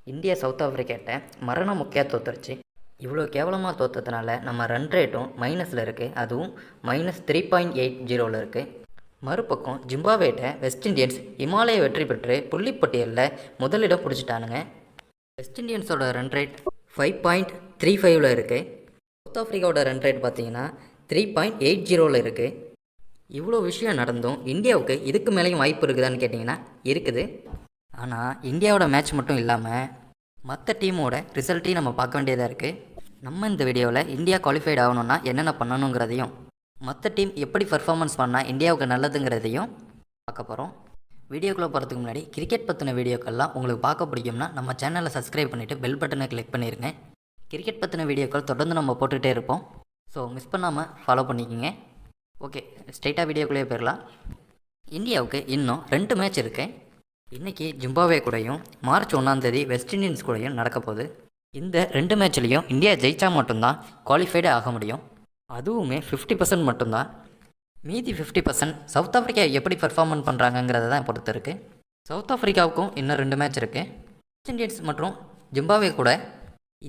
India south ஆஃப்ரிக்காட்ட மரண முக்கியா தோத்துருச்சு. இவ்வளோ கேவலமாக தோற்றதுனால நம்ம ரன் ரேட்டும் மைனஸில் இருக்குது. அதுவும் -3.80 இருக்குது. மறுபக்கம் ஜிம்பாப்வேட்ட வெஸ்ட் இண்டீஸ் இமாலய வெற்றி பெற்று புள்ளிப்பட்டியலில் முதலிடம் பிடிச்சிட்டானுங்க. வெஸ்ட் இண்டீஸோட ரன் ரேட் 5.35 இருக்குது. சவுத் ஆஃப்ரிக்காவோட ரன் ரேட் பார்த்தீங்கன்னா 3.80 இருக்குது. இவ்வளோ விஷயம் நடந்தும் இந்தியாவுக்கு இதுக்கு மேலேயும் வாய்ப்பு இருக்குதான்னு கேட்டிங்கன்னா இருக்குது. ஆனால் இந்தியாவோட மேட்ச் மட்டும் இல்லாமல் மற்ற டீமோட ரிசல்ட்டையும் நம்ம பார்க்க வேண்டியதாக இருக்குது. நம்ம இந்த வீடியோவில் இந்தியா குவாலிஃபைட் ஆகணும்னா என்னென்ன பண்ணணுங்கிறதையும் மற்ற டீம் எப்படி பர்ஃபார்மன்ஸ் பண்ணால் இந்தியாவுக்கு நல்லதுங்கிறதையும் பார்க்க போகிறோம். வீடியோக்குள்ளே போகிறதுக்கு முன்னாடி கிரிக்கெட் பற்றின வீடியோக்கள்லாம் உங்களுக்கு பார்க்க பிடிக்கும்னா நம்ம சேனலை சப்ஸ்கிரைப் பண்ணிவிட்டு பெல் பட்டனை கிளிக் பண்ணிடுங்க. கிரிக்கெட் பற்றின வீடியோக்கள் தொடர்ந்து நம்ம போட்டுகிட்டே இருப்போம். ஸோ மிஸ் பண்ணாமல் ஃபாலோ பண்ணிக்கோங்க. ஓகே, ஸ்ட்ரைட்டாக வீடியோக்குள்ளேயே போயிடலாம். இந்தியாவுக்கு இன்னும் 2 மேட்ச் இருக்குது. இன்றைக்கி ஜிம்பாப்வே கூடயும் மார்ச் 1 வெஸ்ட் இண்டீஸ் கூடயும் நடக்க போகுது. இந்த 2 மேட்ச்லேயும் இந்தியா ஜெயித்தா மட்டும்தான் குவாலிஃபைடு ஆக முடியும். அதுவுமே 50% மட்டும்தான். மீதி 50% சவுத் ஆஃப்ரிக்கா எப்படி பர்ஃபார்மன்ஸ் பண்ணுறாங்கங்கிறத தான் பொறுத்து இருக்குது. சவுத் ஆஃப்ரிக்காவுக்கும் இன்னும் 2 மேட்ச் இருக்குது. வெஸ்ட் இண்டீஸ் மற்றும் ஜிம்பாப்வே கூட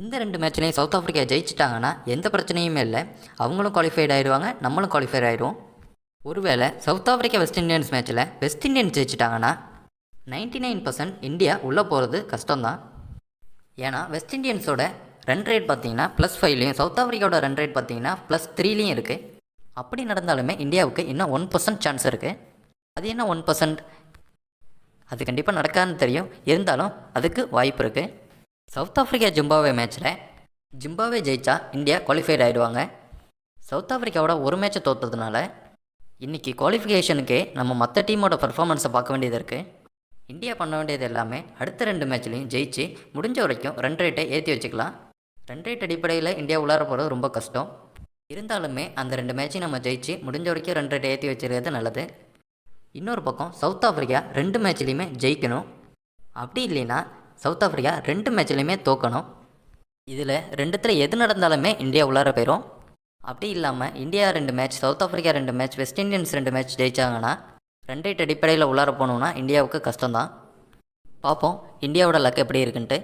இந்த 2 மேட்ச்லேயும் சவுத் ஆஃப்ரிக்கா ஜெயிச்சிட்டாங்கன்னா எந்த பிரச்சனையுமே இல்லை. அவங்களும் குவாலிஃபைடு ஆகிடுவாங்க, நம்மளும் குவாலிஃபைட் ஆகிடுவோம். ஒருவேளை சவுத் ஆஃப்ரிக்கா வெஸ்ட் இண்டீஸ் மேட்ச்சில் வெஸ்ட் இண்டீஸ் ஜெயிச்சிட்டாங்கன்னா 99% இந்தியா உள்ளே போகிறது கஷ்டம்தான். ஏன்னா வெஸ்ட் இண்டீஸோட ரன் ரேட் பார்த்தீங்கன்னா +5லையும் சவுத் ஆஃப்ரிக்காவோட ரன் ரேட் பார்த்தீங்கன்னா +3லையும் இருக்குது. அப்படி நடந்தாலுமே இந்தியாவுக்கு இன்னும் 1% சான்ஸ் இருக்குது. அது என்ன 1%? அது கண்டிப்பாக நடக்காதுன்னு தெரியும், இருந்தாலும் அதுக்கு வாய்ப்பு இருக்குது. சவுத் ஆஃப்ரிக்கா ஜிம்பாப்வே மேட்ச்சில் ஜிம்பாப்வே ஜெயிச்சா இந்தியா குவாலிஃபைட் ஆகிடுவாங்க. சவுத் ஆஃப்ரிக்காவோட ஒரு மேட்ச்சை தோற்றதுனால இன்றைக்கி குவாலிஃபிகேஷனுக்கே நம்ம மற்ற டீமோட பர்ஃபார்மன்ஸை பார்க்க வேண்டியது இருக்குது. இந்தியா பண்ண வேண்டியது எல்லாமே அடுத்த 2 மேட்ச்லையும் ஜெயிச்சு முடிஞ்ச வரைக்கும் ரன் ரேட்டை ஏற்றி வச்சுக்கலாம். ரன் ரேட் அடிப்படையில் இந்தியா உள்ளார போகிறது ரொம்ப கஷ்டம். இருந்தாலுமே அந்த 2 மேட்சையும் நம்ம ஜெயிச்சு முடிஞ்ச வரைக்கும் ரன் ரேட்டை ஏற்றி வச்சுருக்கிறது நல்லது. இன்னொரு பக்கம் சவுத் ஆஃப்ரிக்கா 2 மேட்ச்லேயுமே ஜெயிக்கணும். அப்படி இல்லைன்னா சவுத் ஆஃப்ரிக்கா 2 மேட்ச்லேயுமே தோக்கணும். இதில் 2த்தில் எது நடந்தாலுமே இந்தியா உள்ளார போயிடும். அப்படி இல்லாமல் India 2 match, South Africa 2 match, West Indies 2 match ஜெயித்தாங்கன்னா ரன் ரேட் அடிப்படையில் உள்ளார போகணுன்னா இந்தியாவுக்கு கஷ்டம்தான். பார்ப்போம் இந்தியாவோட லக் எப்படி இருக்குன்ட்டு.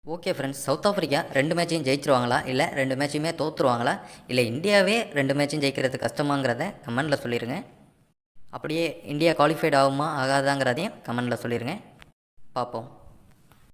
ஓகே ஃப்ரெண்ட்ஸ், சவுத் ஆஃப்ரிக்கா 2 மேட்சையும் ஜெயிச்சிருவாங்களா, இல்லை 2 மேட்சையுமே தோற்றுருவாங்களா, இல்லை இந்தியாவே 2 மேட்சும் ஜெயிக்கிறது கஷ்டமாங்கிறத கமெண்டில் சொல்லிடுங்க. அப்படியே இந்தியா குவாலிஃபைட் ஆகுமா ஆகாதாங்கிறதையும் கமெண்டில் சொல்லிடுங்க. பார்ப்போம்.